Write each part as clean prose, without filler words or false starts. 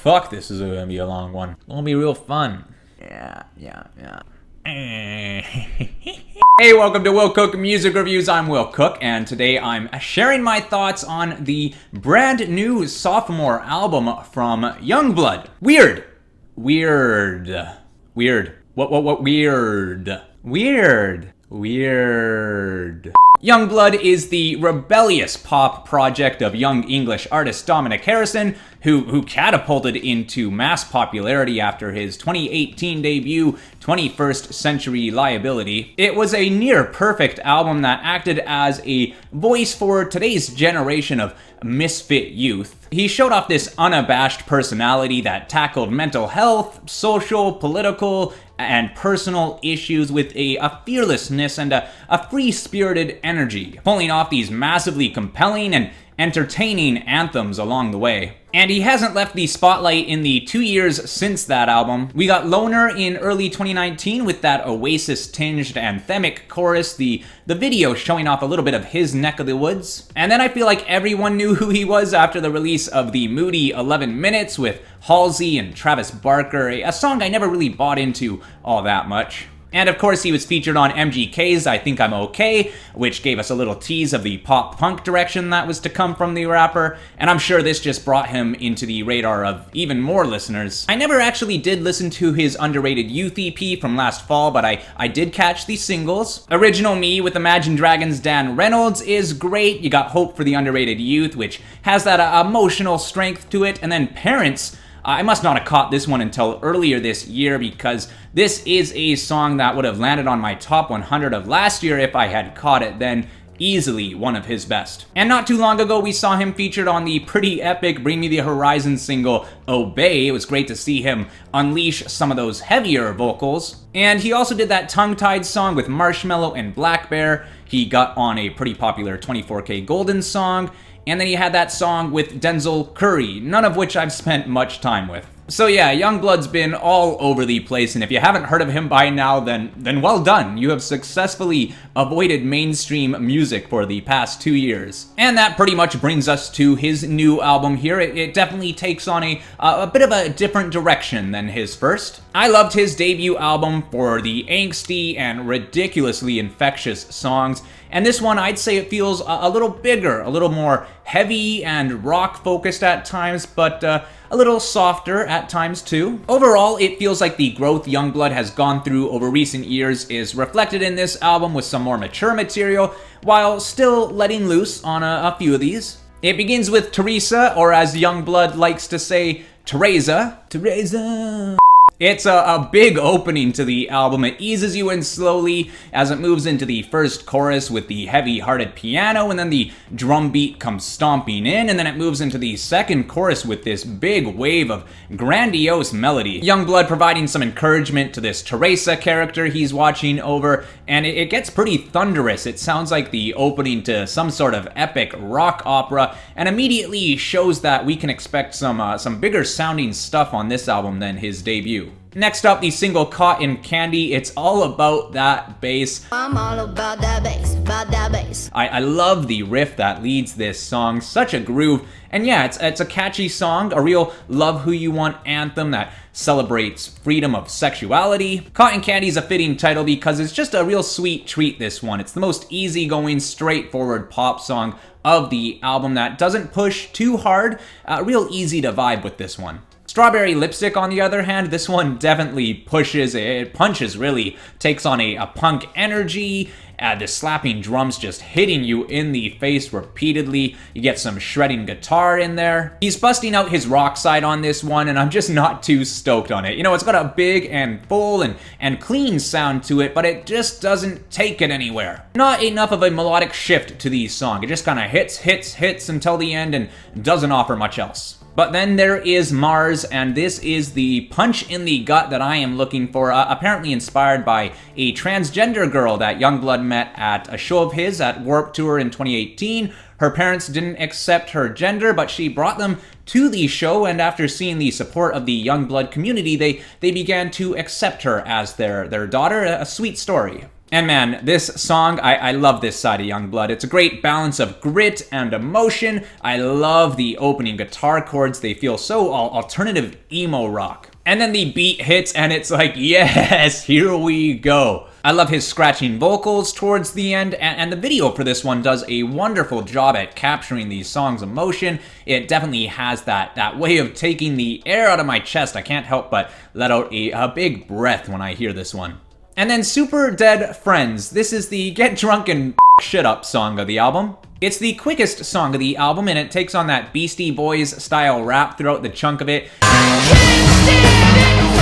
fuck, this is gonna be a long one. It's gonna be real fun. Yeah. Hey, welcome to Will Cook Music Reviews. I'm Will Cook, and today I'm sharing my thoughts on the brand new sophomore album from Yungblud. Weird. Yungblud is the rebellious pop project of young English artist Dominic Harrison, who catapulted into mass popularity after his 2018 debut, 21st Century Liability. It was a near-perfect album that acted as a voice for today's generation of misfit youth. He showed off this unabashed personality that tackled mental health, social, political, and personal issues with a fearlessness and a free-spirited energy, pulling off these massively compelling and entertaining anthems along the way. And he hasn't left the spotlight in the 2 years since that album. We got Loner in early 2019 with that Oasis-tinged anthemic chorus, the video showing off a little bit of his neck of the woods. And then I feel like everyone knew who he was after the release of the moody 11 Minutes with Halsey and Travis Barker, a song I never really bought into all that much. And of course, he was featured on MGK's I Think I'm Okay, which gave us a little tease of the pop-punk direction that was to come from the rapper, and I'm sure this just brought him into the radar of even more listeners. I never actually did listen to his underrated Youth EP from last fall, but I did catch the singles. Original Me with Imagine Dragons' Dan Reynolds is great. You got Hope for the Underrated Youth, which has that emotional strength to it, and then Parents. I must not have caught this one until earlier this year because this is a song that would have landed on my top 100 of last year if I had caught it then. Easily one of his best. And not too long ago, we saw him featured on the pretty epic Bring Me the Horizon single, Obey. It was great to see him unleash some of those heavier vocals. And he also did that tongue-tied song with Marshmello and Black Bear. He got on a pretty popular 24K Golden song. And then he had that song with Denzel Curry, none of which I've spent much time with. So yeah, Yungblud's been all over the place, and if you haven't heard of him by now, then well done. You have successfully avoided mainstream music for the past 2 years. And that pretty much brings us to his new album here. It definitely takes on a bit of a different direction than his first. I loved his debut album for the angsty and ridiculously infectious songs, and this one I'd say it feels a little bigger, a little more heavy and rock-focused at times, but a little softer at times too. Overall, it feels like the growth Yungblud has gone through over recent years is reflected in this album with some more mature material, while still letting loose on a few of these. It begins with Teresa, or as Yungblud likes to say, Teresa. It's a big opening to the album. It eases you in slowly as it moves into the first chorus with the heavy-hearted piano, and then the drum beat comes stomping in, and then it moves into the second chorus with this big wave of grandiose melody. Yungblud providing some encouragement to this Teresa character he's watching over, and it gets pretty thunderous. It sounds like the opening to some sort of epic rock opera, and immediately shows that we can expect some bigger sounding stuff on this album than his debut. Next up, the single Cotton Candy. It's all about that bass. I'm all about that bass, about that bass. I love the riff that leads this song, such a groove. And yeah, it's a catchy song, a real love who you want anthem that celebrates freedom of sexuality. Cotton Candy's a fitting title because it's just a real sweet treat, this one. It's the most easygoing, straightforward pop song of the album that doesn't push too hard. Real easy to vibe with this one. Strawberry Lipstick, on the other hand, this one definitely pushes, it punches really, takes on a punk energy, the slapping drums just hitting you in the face repeatedly. You get some shredding guitar in there. He's busting out his rock side on this one, and I'm just not too stoked on it. You know, it's got a big and full and clean sound to it, but it just doesn't take it anywhere. Not enough of a melodic shift to the song. It just kind of hits until the end and doesn't offer much else. But then there is Mars, and this is the punch in the gut that I am looking for, apparently inspired by a transgender girl that Yungblud met at a show of his at Warped Tour in 2018. Her parents didn't accept her gender, but she brought them to the show, and after seeing the support of the Yungblud community, they began to accept her as their daughter. A sweet story. And man, this song, I love this side of Yungblud. It's a great balance of grit and emotion. I love the opening guitar chords. They feel so alternative emo rock. And then the beat hits and it's like, yes, here we go. I love his scratching vocals towards the end, and the video for this one does a wonderful job at capturing the song's emotion. It definitely has that way of taking the air out of my chest. I can't help but let out a big breath when I hear this one. And then SUPERDEADFRIENDS. This is the get drunk and shit up song of the album. It's the quickest song of the album, and it takes on that Beastie Boys style rap throughout the chunk of it.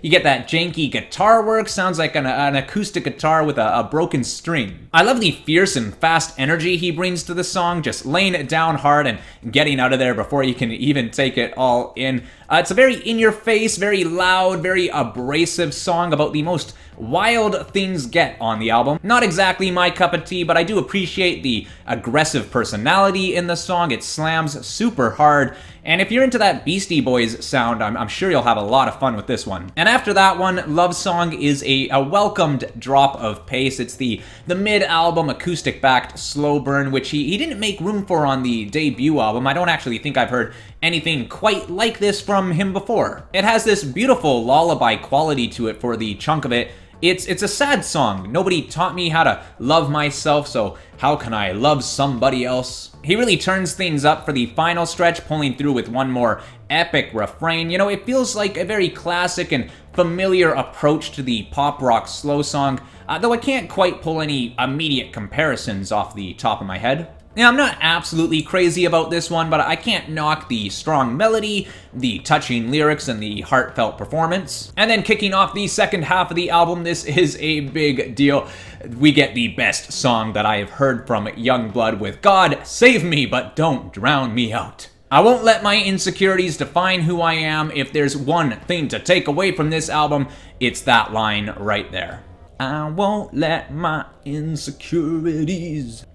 You get that janky guitar work, sounds like an acoustic guitar with a broken string. I love the fierce and fast energy he brings to the song, just laying it down hard and getting out of there before you can even take it all in. It's a very in-your-face, very loud, very abrasive song about the most wild things get on the album. Not exactly my cup of tea, but I do appreciate the aggressive personality in the song. It slams super hard, and if you're into that Beastie Boys sound, I'm sure you'll have a lot of fun with this one. And after that one, Love Song is a welcomed drop of pace. It's the mid-album acoustic-backed slow burn, which he didn't make room for on the debut album. I don't actually think I've heard anything quite like this from him before. It has this beautiful lullaby quality to it for the chunk of it. It's a sad song. Nobody taught me how to love myself, so how can I love somebody else? He really turns things up for the final stretch, pulling through with one more epic refrain. You know, it feels like a very classic and familiar approach to the pop rock slow song, though I can't quite pull any immediate comparisons off the top of my head. Now, I'm not absolutely crazy about this one, but I can't knock the strong melody, the touching lyrics, and the heartfelt performance. And then kicking off the second half of the album, this is a big deal. We get the best song that I have heard from Yungblud with God Save Me, but Don't Drown Me Out. I won't let my insecurities define who I am. If there's one thing to take away from this album, it's that line right there. I won't let my insecurities...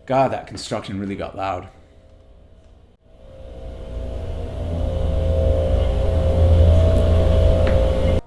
God, that construction really got loud.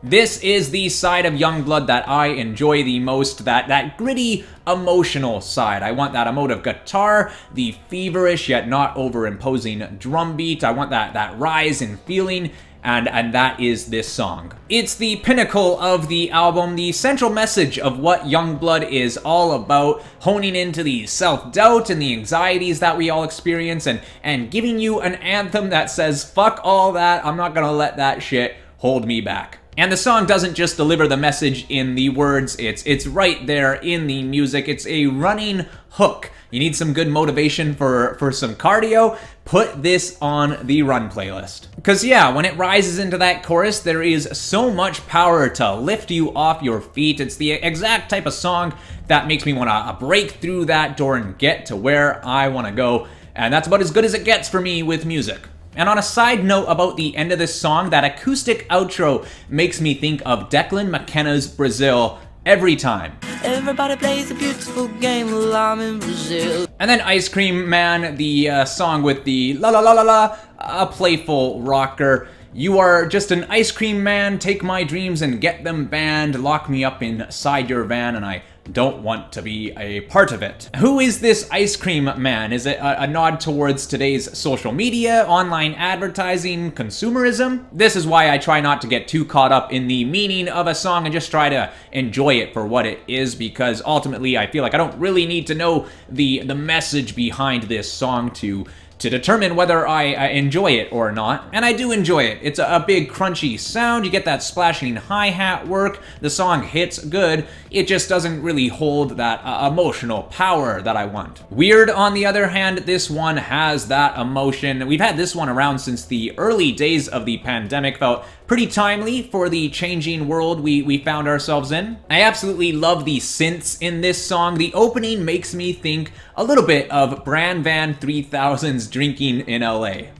This is the side of Yungblud that I enjoy the most, that gritty, emotional side. I want that emotive guitar, the feverish yet not over-imposing drum beat. I want that rise in feeling, and that is this song. It's the pinnacle of the album, the central message of what Yungblud is all about, honing into the self-doubt and the anxieties that we all experience, and giving you an anthem that says, fuck all that, I'm not gonna let that shit hold me back. And the song doesn't just deliver the message in the words, it's right there in the music. It's a running hook. You need some good motivation for some cardio? Put this on the run playlist. Because yeah, when it rises into that chorus, there is so much power to lift you off your feet. It's the exact type of song that makes me want to break through that door and get to where I want to go. And that's about as good as it gets for me with music. And on a side note about the end of this song, that acoustic outro makes me think of Declan McKenna's Brazil every time. Everybody plays a beautiful game while I'm in Brazil. And then Ice Cream Man, the song with the la la la la la, a playful rocker. You are just an ice cream man, take my dreams and get them banned, lock me up inside your van and I don't want to be a part of it. Who is this ice cream man? Is it a nod towards today's social media, online advertising, consumerism? This is why I try not to get too caught up in the meaning of a song and just try to enjoy it for what it is, because ultimately I feel like I don't really need to know the message behind this song to determine whether I enjoy it or not. And I do enjoy it. It's a big crunchy sound. You get that splashing hi-hat work. The song hits good. It just doesn't really hold that emotional power that I want. Weird, on the other hand, this one has that emotion. We've had this one around since the early days of the pandemic. Felt pretty timely for the changing world we found ourselves in. I absolutely love the synths in this song. The opening makes me think a little bit of Brand Van 3000's Drinking in LA.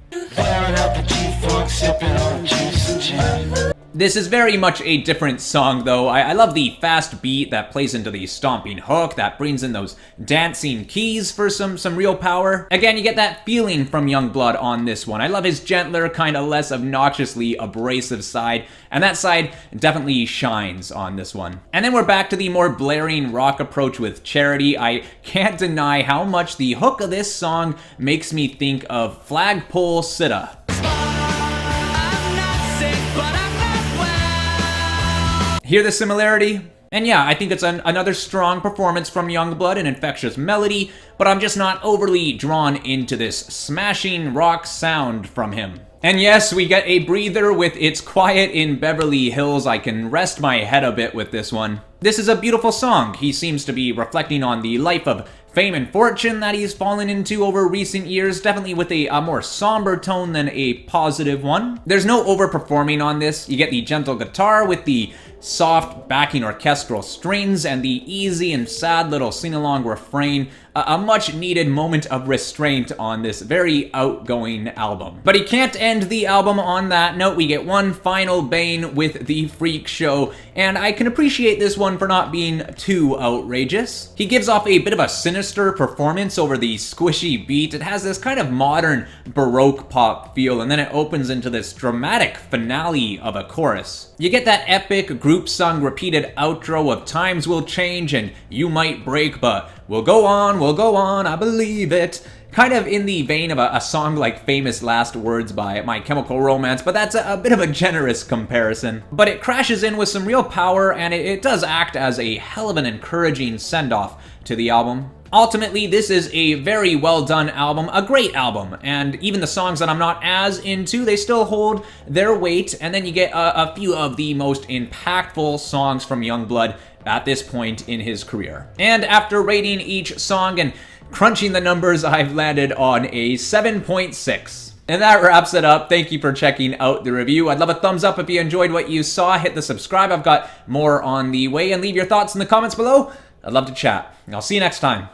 This is very much a different song, though. I love the fast beat that plays into the stomping hook, that brings in those dancing keys for some real power. Again, you get that feeling from Yungblud on this one. I love his gentler, kind of less obnoxiously abrasive side, and that side definitely shines on this one. And then we're back to the more blaring rock approach with Charity. I can't deny how much the hook of this song makes me think of Flagpole Sitta. Hear the similarity? And yeah, I think it's another strong performance from Yungblud, an infectious melody, but I'm just not overly drawn into this smashing rock sound from him. And yes, we get a breather with It's Quiet in Beverly Hills. I can rest my head a bit with this one. This is a beautiful song. He seems to be reflecting on the life of fame and fortune that he's fallen into over recent years, definitely with a more somber tone than a positive one. There's no overperforming on this. You get the gentle guitar with the soft backing orchestral strings and the easy and sad little sing-along refrain, a much-needed moment of restraint on this very outgoing album. But he can't end the album on that note. We get one final bang with The Freak Show, and I can appreciate this one for not being too outrageous. He gives off a bit of a sinister performance over the squishy beat. It has this kind of modern Baroque pop feel, and then it opens into this dramatic finale of a chorus. You get that epic group-sung repeated outro of times will change and you might break, but we'll go on, I believe it. Kind of in the vein of a song like Famous Last Words by My Chemical Romance, but that's a bit of a generous comparison. But it crashes in with some real power, and it does act as a hell of an encouraging send-off to the album. Ultimately, this is a very well done album, a great album, and even the songs that I'm not as into, they still hold their weight, and then you get a few of the most impactful songs from Yungblud at this point in his career. And after rating each song and crunching the numbers, I've landed on a 7.6. And that wraps it up. Thank you for checking out the review. I'd love a thumbs up if you enjoyed what you saw. Hit the subscribe. I've got more on the way, and leave your thoughts in the comments below. I'd love to chat. I'll see you next time.